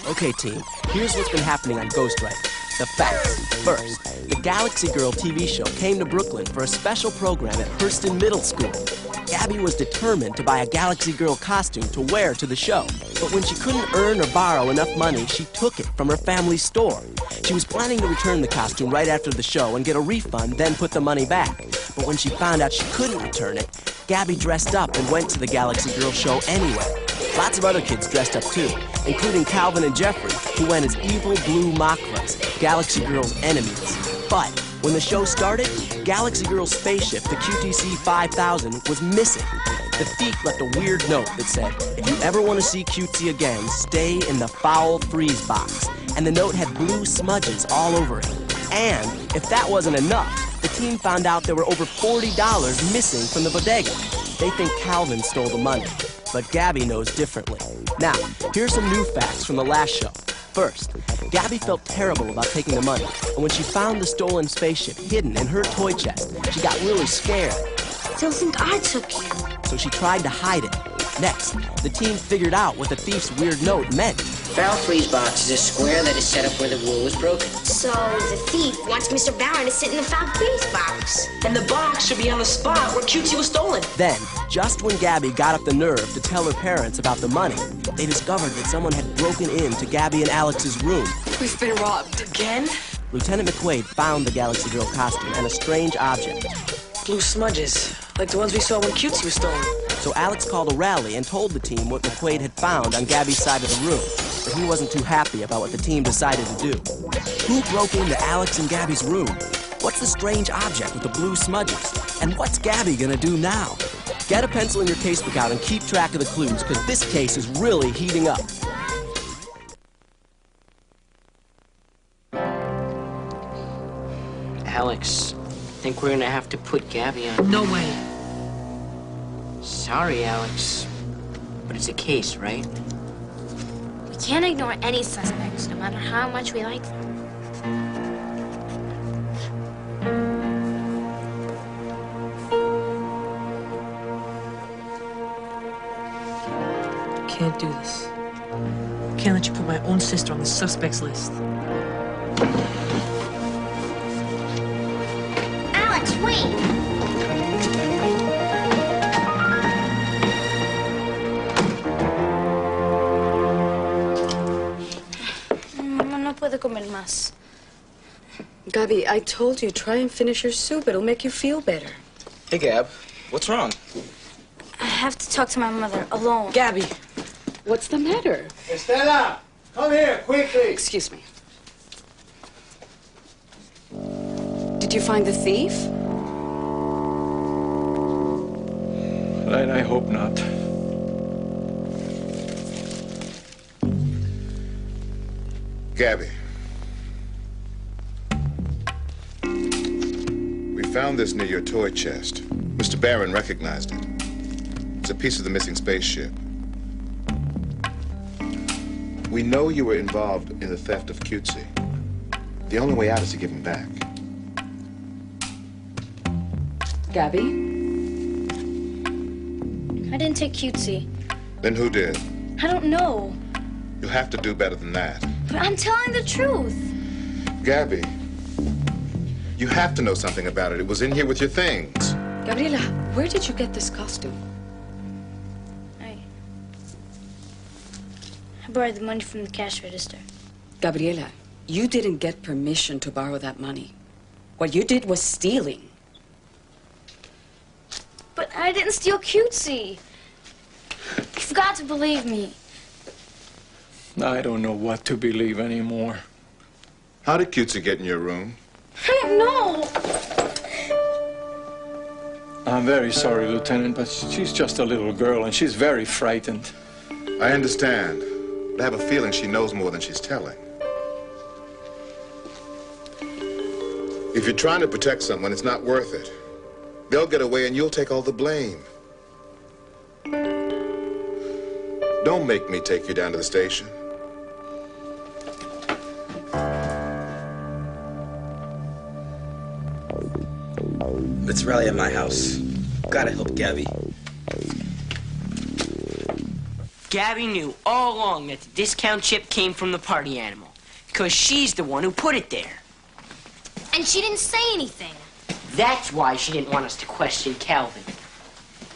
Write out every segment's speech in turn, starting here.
Okay, team, here's what's been happening on Ghostwriter. The facts. First, the Galaxy Girl TV show came to Brooklyn for a special program at Hurston Middle School. Gabby was determined to buy a Galaxy Girl costume to wear to the show. But when she couldn't earn or borrow enough money, she took it from her family's store. She was planning to return the costume right after the show and get a refund, then put the money back. But when she found out she couldn't return it, Gabby dressed up and went to the Galaxy Girl show anyway. Lots of other kids dressed up too, including Calvin and Jeffrey, who went as evil blue Makras, Galaxy Girl's enemies. But when the show started, Galaxy Girl's spaceship, the QTC 5000, was missing. The thief left a weird note that said, "If you ever want to see Cutesy again, stay in the foul freeze box." And the note had blue smudges all over it. And if that wasn't enough, the team found out there were over $40 missing from the bodega. They think Calvin stole the money, but Gabby knows differently. Now, here's some new facts from the last show. First, Gabby felt terrible about taking the money, and when she found the stolen spaceship hidden in her toy chest, she got really scared. They'll think I took you. So she tried to hide it. Next, the team figured out what the thief's weird note meant. Foul freeze box is a square that is set up where the rule was broken. So the thief wants Mr. Barron to sit in the foul freeze box. And the box should be on the spot where Cutesy was stolen. Then, just when Gabby got up the nerve to tell her parents about the money, they discovered that someone had broken into Gabby and Alex's room. We've been robbed. Again? Lieutenant McQuaid found the Galaxy Girl costume and a strange object. Blue smudges, like the ones we saw when Cutesy was stolen. So Alex called a rally and told the team what McQuaid had found on Gabby's side of the room. But he wasn't too happy about what the team decided to do. Who broke into Alex and Gabby's room? What's the strange object with the blue smudges? And what's Gabby gonna do now? Get a pencil in your casebook out and keep track of the clues, because this case is really heating up. Alex, I think we're gonna have to put Gabby on. No way. Sorry, Alex, but it's a case, right? We can't ignore any suspects, no matter how much we like them. Can't do this. Can't let you put my own sister on the suspects list. Alex, wait! Mamá, no puedo comer más. Gabby, I told you, try and finish your soup. It'll make you feel better. Hey, Gab. What's wrong? I have to talk to my mother alone. Gabby. What's the matter? Estela, come here, quickly. Excuse me. Did you find the thief? I hope not. Gabby. We found this near your toy chest. Mr. Barron recognized it. It's a piece of the missing spaceship. We know you were involved in the theft of Cutesy. The only way out is to give him back. Gabby? I didn't take Cutesy. Then who did? I don't know. You'll have to do better than that. But I'm telling the truth. Gabby, you have to know something about it. It was in here with your things. Gabriela, where did you get this costume? I borrowed the money from the cash register. Gabriela, you didn't get permission to borrow that money. What you did was stealing. But I didn't steal Cutesy. You've got to believe me. I don't know what to believe anymore. How did Cutesy get in your room? I don't know. I'm very sorry, Lieutenant, but she's just a little girl and she's very frightened. I understand. But I have a feeling she knows more than she's telling. If you're trying to protect someone, it's not worth it. They'll get away and you'll take all the blame. Don't make me take you down to the station. Let's rally at my house. Gotta help Gabby. Gabby knew all along that the discount chip came from the party animal, because she's the one who put it there. And she didn't say anything. That's why she didn't want us to question Calvin.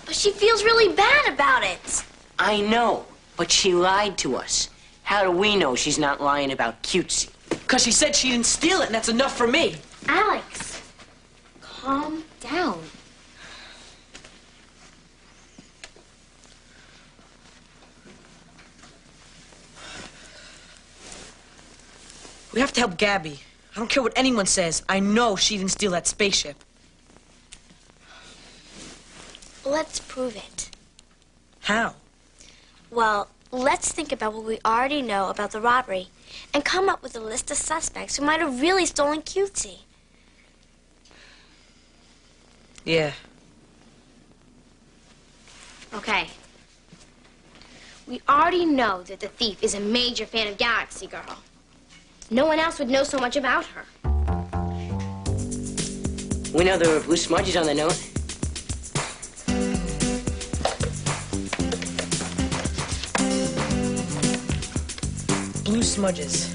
But she feels really bad about it. I know, but she lied to us. How do we know she's not lying about cutesy? Because she said she didn't steal it, and that's enough for me. Alex, calm down. We have to help Gabby. I don't care what anyone says. I know she didn't steal that spaceship. Let's prove it. How? Well, let's think about what we already know about the robbery and come up with a list of suspects who might have really stolen cutesy. Yeah. Okay. We already know that the thief is a major fan of Galaxy Girl. No one else would know so much about her. We know there were blue smudges on the note. Blue smudges.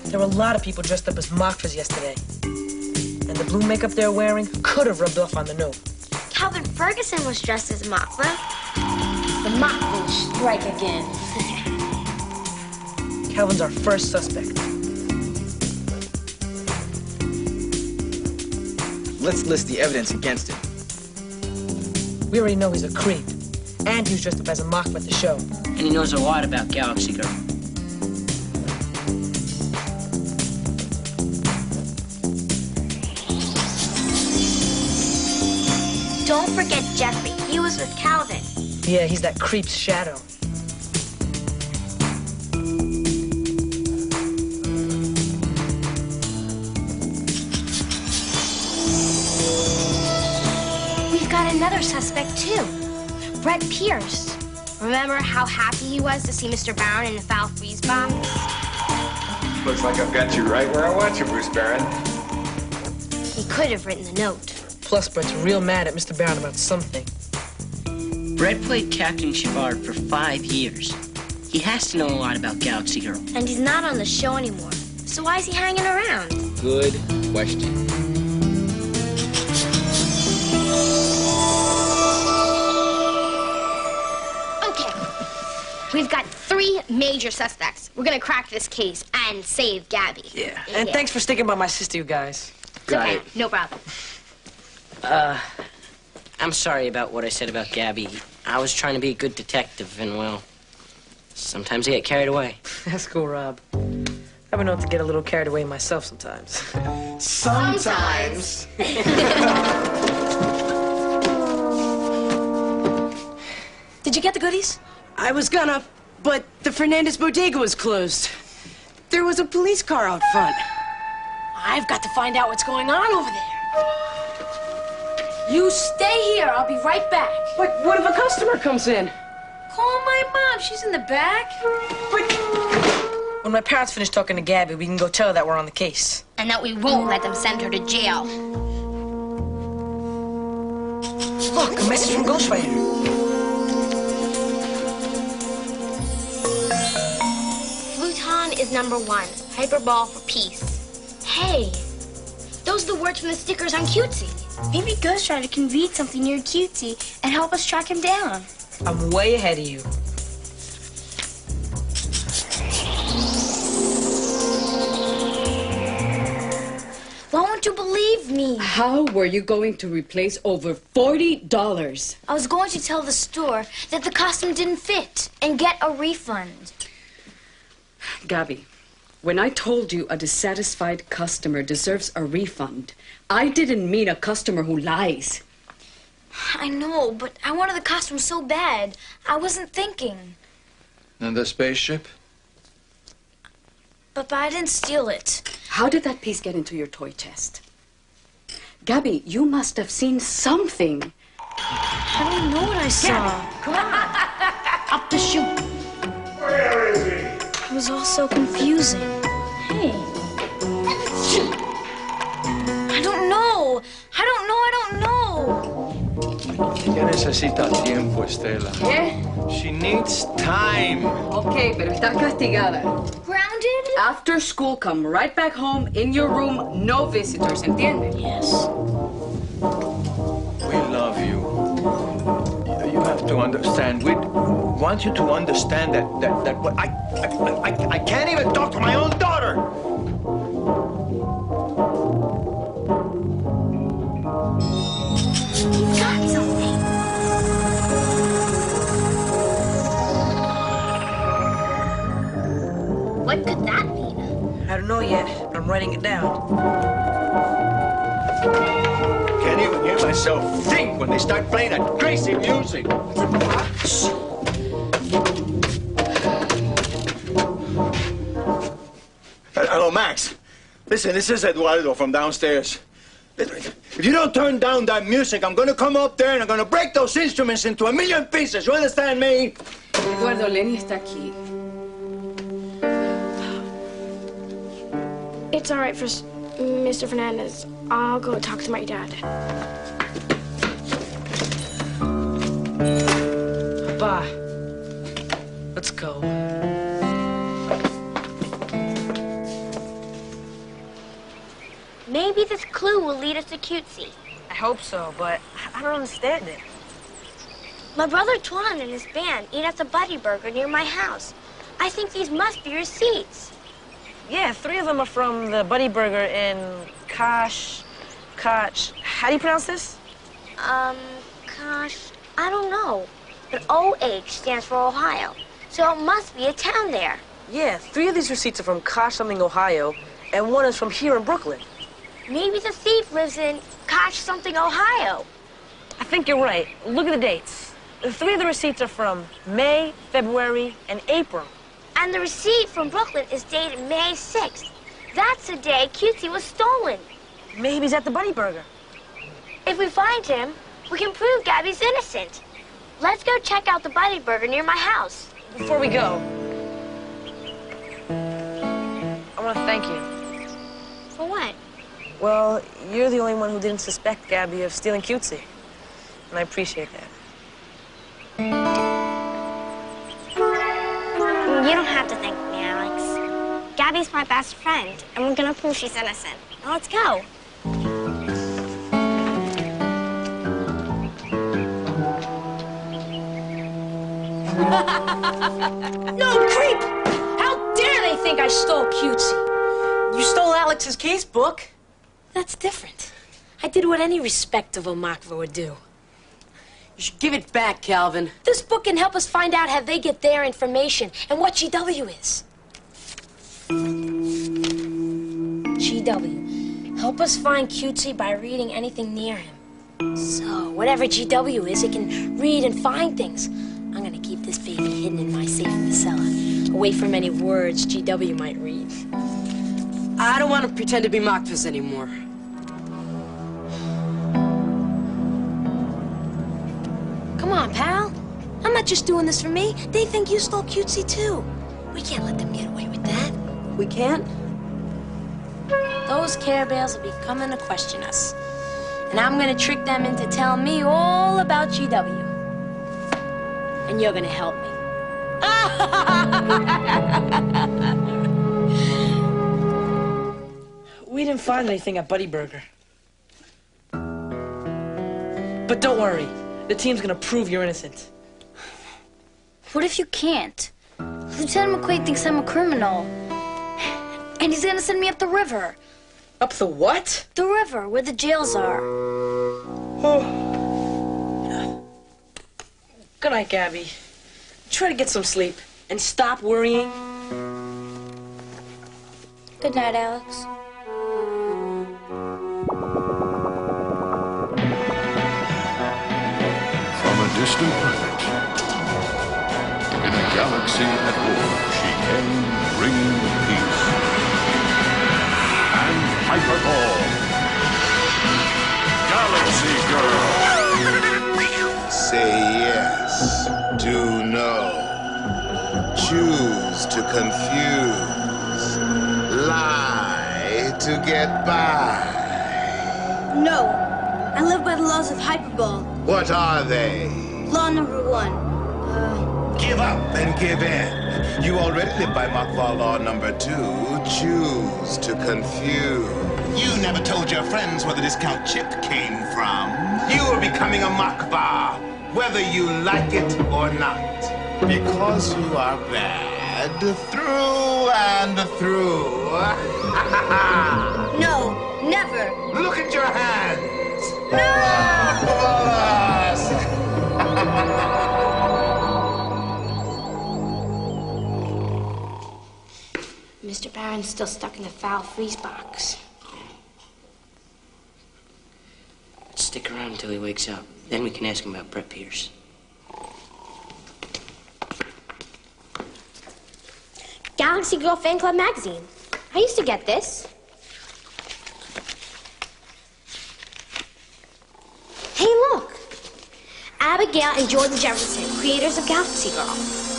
There were a lot of people dressed up as Mockfas yesterday. And the blue makeup they're wearing could have rubbed off on the note. Calvin Ferguson was dressed as Mockfa. The Mock will strike again. Calvin's our first suspect. Let's list the evidence against him. We already know he's a creep. And he was dressed up as a Mockfa at the show. And he knows a lot about Galaxy Girl. Don't forget Jeffrey. He was with Calvin. Yeah, he's that creep's shadow. We've got another suspect, too. Brett Pierce. Remember how happy he was to see Mr. Barron in the foul freeze box? Looks like I've got you right where I want you, Bruce Barron. He could have written the note. Plus, Brett's real mad at Mr. Barron about something. Brett played Captain Shepard for 5 years. He has to know a lot about Galaxy Girl. And he's not on the show anymore. So why is he hanging around? Good question. Okay. We've got 3 major suspects. We're gonna crack this case and save Gabby. Yeah. And thanks for sticking by my sister, you guys. Got Okay, it. no problem. I'm sorry about what I said about Gabby. I was trying to be a good detective, and, well, sometimes I get carried away. That's cool, Rob. I've been known to get a little carried away myself sometimes. Sometimes. Did you get the goodies? I was gonna, but the Fernandez bodega was closed. There was a police car out front. I've got to find out what's going on over there. You stay here. I'll be right back. But what if a customer comes in? Call my mom. She's in the back. When my parents finish talking to Gabby, we can go tell her that we're on the case. And that we won't let them send her to jail. Look, a message from Ghostwriter. Fluton is number 1. Hyperball for peace. Hey, those are the words from the stickers on Cutesy. Maybe Ghostwriter can read something near Cutesy and help us track him down. I'm way ahead of you. Why won't you believe me? How were you going to replace over $40? I was going to tell the store that the costume didn't fit and get a refund. Gabby, when I told you a dissatisfied customer deserves a refund, I didn't mean a customer who lies. I know, but I wanted the costume so bad. I wasn't thinking. And the spaceship? But I didn't steal it. How did that piece get into your toy chest? Gabby, you must have seen something. I don't know what I saw. Come on. Up the chute. Where is he? It was all so confusing. Hey. I don't know. I don't know. Ella necesita tiempo, Estela. ¿Qué? She needs time. Okay, pero estás castigada. Grounded? After school, come right back home, in your room, no visitors, ¿entiendes? Yes. We love you. You have to understand. We want you to understand that I can't even talk to my own daughter. He's got something. What could that mean? I don't know yet, but I'm writing it down. Can't even hear myself think when they start playing that crazy music. Hello, Max. Listen, this is Eduardo from downstairs. If you don't turn down that music, I'm gonna come up there and I'm gonna break those instruments into a million pieces. You understand me? Eduardo, Lenny está aquí. It's all right, Mr. Fernandez. I'll go talk to my dad. Pa, let's go. Maybe this clue will lead us to Cutesy. I hope so, but I don't understand it. My brother Twan and his band eat at the Buddy Burger near my house. I think these must be receipts. Yeah, 3 of them are from the Buddy Burger in Koch. How do you pronounce this? Gosh, I don't know. But OH stands for Ohio, so it must be a town there. Yeah, 3 of these receipts are from Koch something, Ohio, and 1 is from here in Brooklyn. Maybe the thief lives in Koch something, Ohio. I think you're right. Look at the dates. The 3 of the receipts are from May, February, and April. And the receipt from Brooklyn is dated May 6th. That's the day Cutesy was stolen. Maybe he's at the Buddy Burger. If we find him, we can prove Gabby's innocent. Let's go check out the Buddy Burger near my house. Before we go, I want to thank you. For what? Well, you're the only one who didn't suspect Gabby of stealing Cutesy, and I appreciate that. You don't have to thank me, Alex. Gabby's my best friend, and we're gonna prove she's innocent. Now let's go. No, creep! How dare they think I stole Cutesy? You stole Alex's casebook. That's different. I did what any respectable Makva would do. You should give it back, Calvin. This book can help us find out how they get their information and what GW is. GW. Help us find Cutesy by reading anything near him. So, whatever GW is, it can read and find things. I'm gonna keep this baby hidden in my safe in the cellar, away from any words GW might read. I don't want to pretend to be Makvas anymore. Come on, pal. I'm not just doing this for me. They think you stole Cutesy, too. We can't let them get away with that. We can't? Those Care Bears will be coming to question us. And I'm gonna trick them into telling me all about GW. And you're gonna help me. We didn't find anything at Buddy Burger. But don't worry. The team's gonna prove you're innocent. What if you can't? Lieutenant McQuaid thinks I'm a criminal. And he's gonna send me up the river. Up the what? The river, where the jails are. Oh. Good night, Gabby. Try to get some sleep and stop worrying. Good night, Alex. From a distant planet, in a galaxy at war, she came bringing peace and hyperball. Galaxy Girl. Say yes, do no. Choose to confuse. Lie to get by. No. I live by the laws of hyperbole. What are they? Law number 1. Give up and give in. You already live by Machval law number 2. Choose to confuse. You never told your friends where the discount chip came from. You are becoming a Machva, whether you like it or not. Because you are bad through and through. No, never. Look at your hands. Mr. Barron's still stuck in the foul freeze box. Stick around until he wakes up. Then we can ask him about Brett Pierce. Galaxy Girl Fan Club magazine. I used to get this. Hey, look. Abigail and Jordan Jefferson, creators of Galaxy Girl.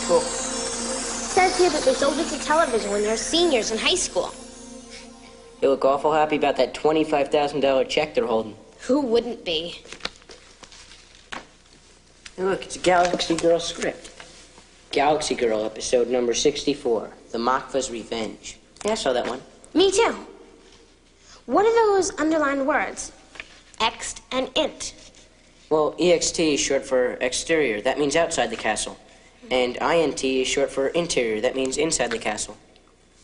Cool. Says here that they sold it to television when they were seniors in high school. They look awful happy about that $25,000 check they're holding. Who wouldn't be? Hey, look, it's a Galaxy Girl script. Galaxy Girl, episode number 64, The Machva's Revenge. Yeah, I saw that one. Me too. What are those underlined words? Ext and int. Well, EXT is short for exterior. That means outside the castle. And INT is short for interior. That means inside the castle.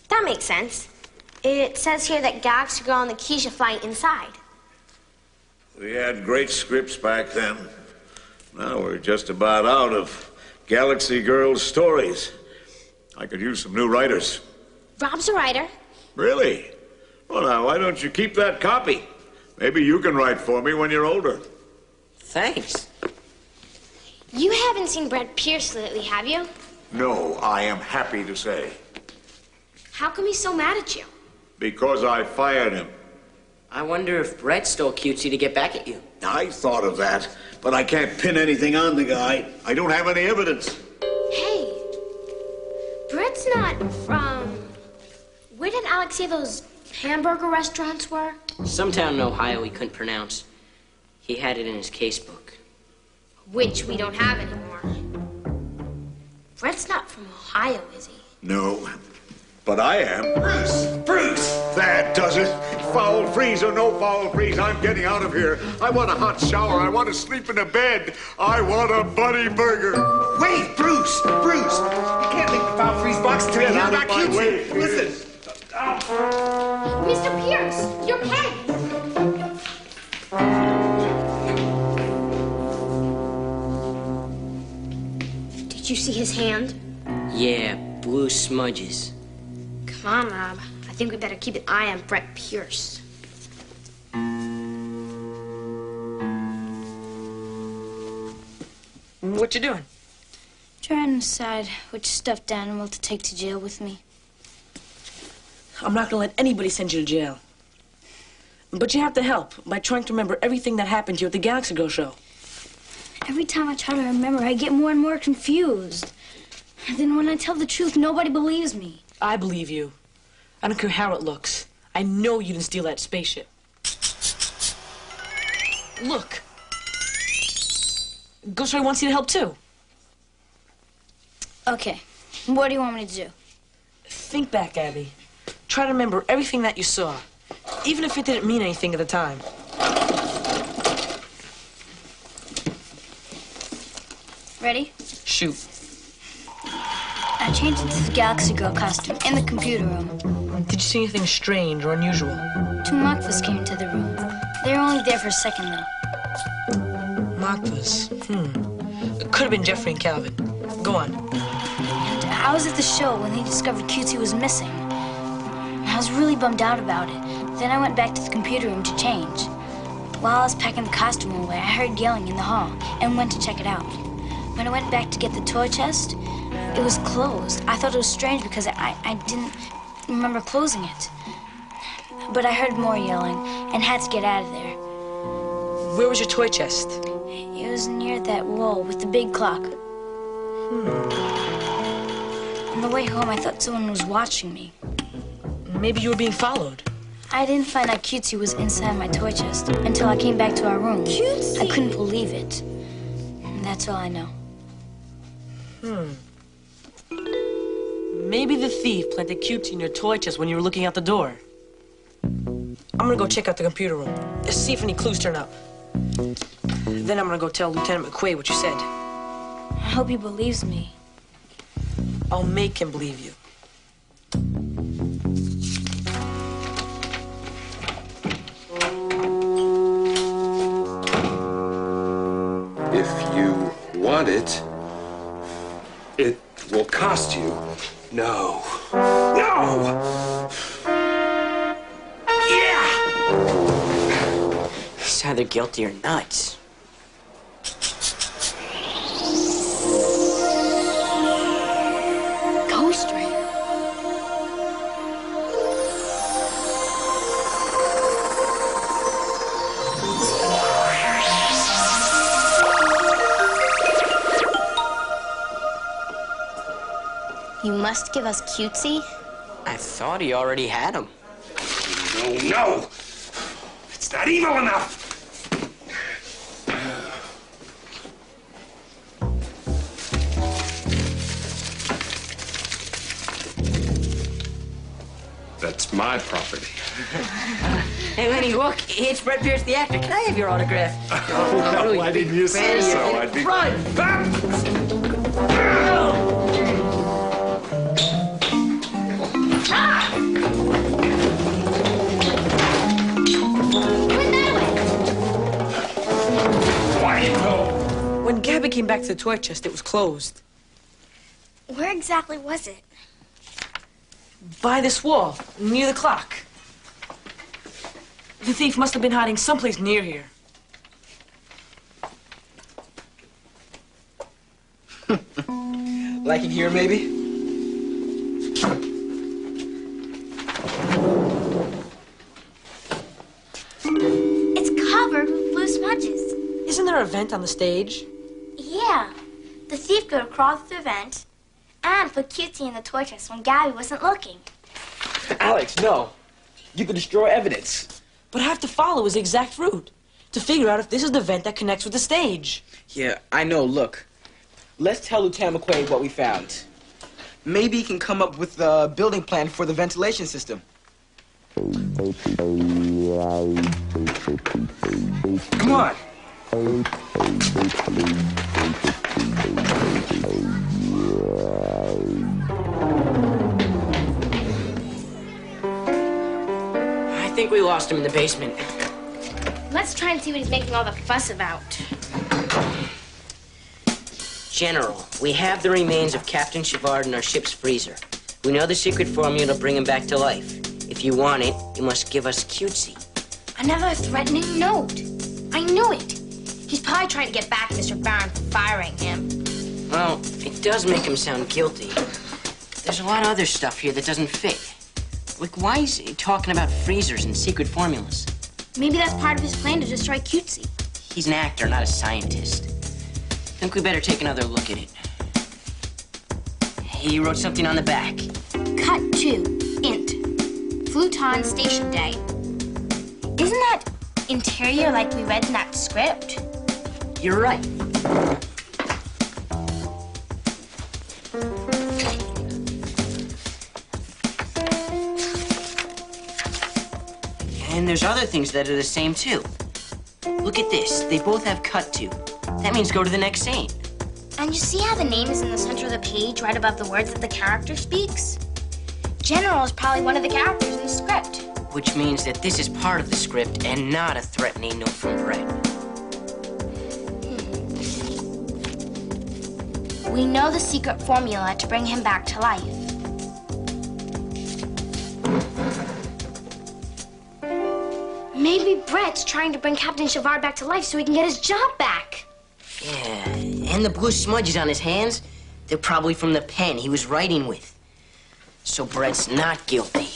That makes sense. It says here that Galaxy Girl and the Keisha fly inside. We had great scripts back then. Now we're just about out of Galaxy Girls stories. I could use some new writers. Rob's a writer. Really? Well, now, why don't you keep that copy? Maybe you can write for me when you're older. Thanks. You haven't seen Brett Pierce lately, have you? No, I am happy to say. How come he's so mad at you? Because I fired him. I wonder if Brett stole Cutesy to get back at you. I thought of that, but I can't pin anything on the guy. I don't have any evidence. Hey, Brett's not from... Where did Alex say those hamburger restaurants were? Some town in Ohio he couldn't pronounce. He had it in his casebook. Which we don't have anymore. Brett's not from Ohio, is he? No, but I am. Bruce! That does it. Foul freeze or no foul freeze, I'm getting out of here. I want a hot shower. I want to sleep in a bed. I want a Buddy Burger. Wait, Bruce! Bruce! You can't leave the foul freeze box until you hear about Cutesy. Listen. Mr. Pierce, your pen! Did you see his hand? Yeah, blue smudges. Come on, Rob. I think we better keep an eye on Brett Pierce. What you doing? Trying to decide which stuffed animal to take to jail with me. I'm not gonna let anybody send you to jail. But you have to help by trying to remember everything that happened to you at the Galaxy Girl show. Every time I try to remember, I get more and more confused. And then when I tell the truth, nobody believes me. I believe you. I don't care how it looks. I know you didn't steal that spaceship. Look. Ghostwriter wants you to help too. Okay, what do you want me to do? Think back, Abby. Try to remember everything that you saw, even if it didn't mean anything at the time. Ready? Shoot. I changed into the Galaxy Girl costume in the computer room. Did you see anything strange or unusual? 2 Machvas came into the room. They were only there for a second, though. Machvas? It could have been Jeffrey and Calvin. Go on. And I was at the show when they discovered Cutesy was missing. I was really bummed out about it. Then I went back to the computer room to change. While I was packing the costume away, I heard yelling in the hall and went to check it out. When I went back to get the toy chest, it was closed. I thought it was strange because I didn't remember closing it. But I heard more yelling and had to get out of there. Where was your toy chest? It was near that wall with the big clock. On the way home, I thought someone was watching me. Maybe you were being followed. I didn't find out Cutesy was inside my toy chest until I came back to our room. Cutesy! I couldn't believe it. That's all I know. Maybe the thief planted Cutesy in your toy chest when you were looking out the door. I'm gonna go check out the computer room. Just see if any clues turn up. Then I'm gonna go tell Lieutenant McQuaid what you said. I hope he believes me. I'll make him believe you. If you want it, it will cost you. No. No! Yeah! He's either guilty or nuts. Ghostwriter. You must give us Cutesy? I thought he already had him. No, no! It's not evil enough! That's my property. Hey, Lenny, look, it's Brett Pierce, the actor. Can I have your autograph? Oh, why didn't you say so? I'd be... Run! When Gabby came back to the toy chest, it was closed. Where exactly was it? By this wall, near the clock. The thief must have been hiding someplace near here. Like it here, maybe? It's covered with blue smudges. Isn't there a vent on the stage? Yeah. The thief could have crawled through the vent and put Cutesy in the toy chest when Gabby wasn't looking. Alex, no. You could destroy evidence. But I have to follow his exact route to figure out if this is the vent that connects with the stage. Yeah, I know. Look, let's tell Lieutenant McQuaid what we found. Maybe he can come up with a building plan for the ventilation system. Come on. I think we lost him in the basement. Let's try and see what he's making all the fuss about. General, we have the remains of Captain Chivard in our ship's freezer. We know the secret formula to bring him back to life. If you want it, you must give us Cutesy. Another threatening note. I knew it. He's probably trying to get back at Mr. Barron for firing him. Well, it does make him sound guilty. There's a lot of other stuff here that doesn't fit. Like, why is he talking about freezers and secret formulas? Maybe that's part of his plan to destroy Cutesy. He's an actor, not a scientist. Think we better take another look at it. He wrote something on the back. Cut 2. Int. Fluton Station Day. Isn't that interior like we read in that script? You're right. And there's other things that are the same, too. Look at this. They both have cut to. That means go to the next scene. And you see how the name is in the center of the page, right above the words that the character speaks? General is probably one of the characters in the script. Which means that this is part of the script and not a threatening note from Brett. We know the secret formula to bring him back to life. Maybe Brett's trying to bring Captain Chivard back to life so he can get his job back. Yeah, and the blue smudges on his hands, they're probably from the pen he was writing with. So Brett's not guilty.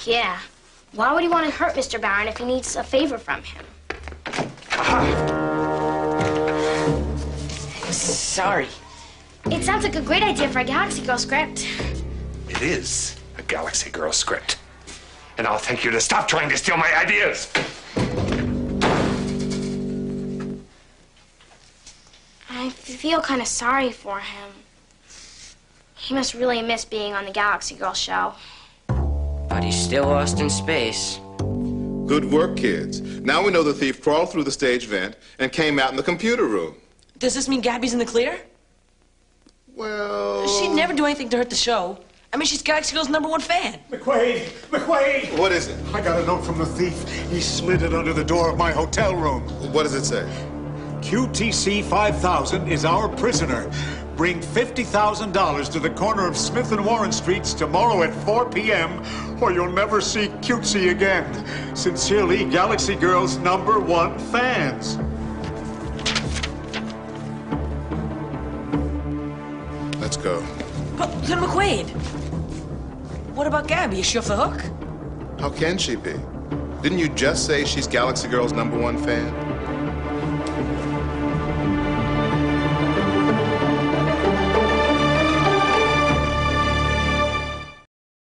Yeah. Why would he want to hurt Mr. Barron if he needs a favor from him? Sorry. It sounds like a great idea for a Galaxy Girl script. It is a Galaxy Girl script. And I'll thank you to stop trying to steal my ideas. I feel kind of sorry for him. He must really miss being on the Galaxy Girl show. But he's still lost in space. Good work, kids. Now we know the thief crawled through the stage vent and came out in the computer room. Does this mean Gabby's in the clear? Well... She'd never do anything to hurt the show. I mean, she's Galaxy Girl's #1 fan. McQuaid! McQuaid! What is it? I got a note from the thief. He slid it under the door of my hotel room. What does it say? QTC 5000 is our prisoner. Bring $50,000 to the corner of Smith and Warren Streets tomorrow at 4 p.m. or you'll never see Cutesy again. Sincerely, Galaxy Girl's #1 fans. Let's go. But Lieutenant McQuaid, what about Gabby? Is she off the hook? How can she be? Didn't you just say she's Galaxy Girl's #1 fan?